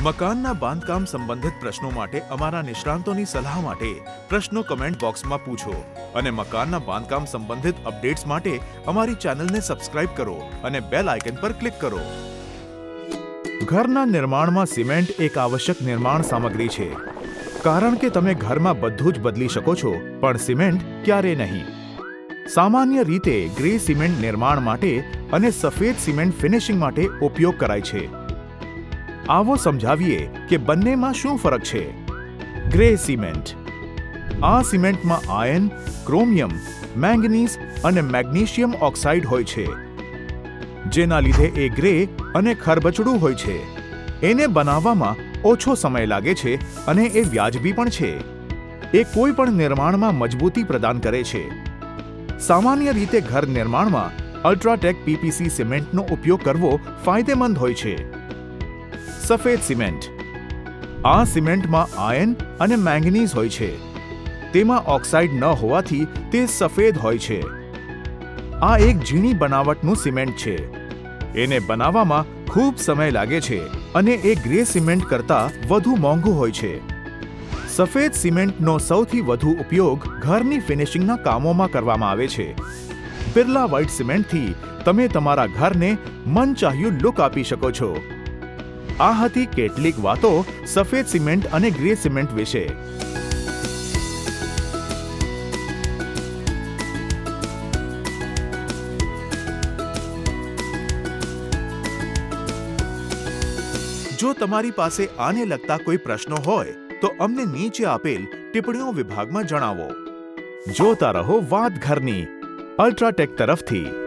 મકાનના બાંધકામ સંબંધિત પ્રશ્નો માટે અમારા નિષ્ણાંતોની સલાહ માટે પ્રશ્નો કમેન્ટ બોક્સમાં પૂછો અને મકાનના બાંધકામ સંબંધિત અપડેટ્સ માટે અમારી ચેનલને સબસ્ક્રાઇબ કરો અને બેલ આઇકન પર ક્લિક કરો. ઘરના નિર્માણમાં સિમેન્ટ એક આવશ્યક નિર્માણ સામગ્રી છે, કારણ કે તમે ઘરમાં બધું જ બદલી શકો છો, પણ સિમેન્ટ ક્યારે નહીં. સામાન્ય રીતે ગ્રે સિમેન્ટ નિર્માણ માટે અને સફેદ સિમેન્ટ ફિનિશિંગ માટે ઉપયોગ કરાય છે. આવો સમજાવીએ કે બંનેમાં શું ફરક છે. Grey cement. આ સિમેન્ટમાં આયર્ન, ક્રોમિયમ, મેંગનીઝ અને મેગ્નેશિયમ ઓક્સાઇડ હોય છે, જેના લીધે એ ગ્રે અને ખરબચડું હોય છે. એને બનાવવામાં ઓછો સમય લાગે છે અને એ વ્યાજબી પણ છે. એ કોઈ પણ નિર્માણમાં મજબૂતી પ્રદાન કરે છે. સામાન્ય રીતે ઘર નિર્માણમાં અલ્ટ્રાટેક પીપીસી સિમેન્ટનો ઉપયોગ કરવો ફાયદેમંદ હોય છે. સફેદ સિમેન્ટ. આ સિમેન્ટમાં આયર્ન અને મેંગનીઝ હોય છે. તેમાં ઓક્સાઇડ ન હોવાથી તે સફેદ હોય છે. આ એક ઝીણી બનાવટનું સિમેન્ટ છે. એને બનાવવામાં ખૂબ સમય લાગે છે અને એ ગ્રે સિમેન્ટ કરતાં વધુ મોંઘું હોય છે. સફેદ સિમેન્ટનો સૌથી વધુ ઉપયોગ ઘરની ફિનિશિંગના કામોમાં કરવામાં આવે છે. બિરલા વ્હાઇટ સિમેન્ટથી તમે તમારા ઘરને મનચાહ્યું લુક આપી શકો છો. આ હતી કેટલીક વાતો સફેદ સિમેન્ટ અને ગ્રે સિમેન્ટ વિશે. જો તમારી પાસે આને લગતા કોઈ પ્રશ્નો હોય તો અમને નીચે આપેલ ટિપ્પણીઓ વિભાગમાં જણાવો. જોતા રહો વાત ઘરની અલ્ટ્રાટેક તરફથી.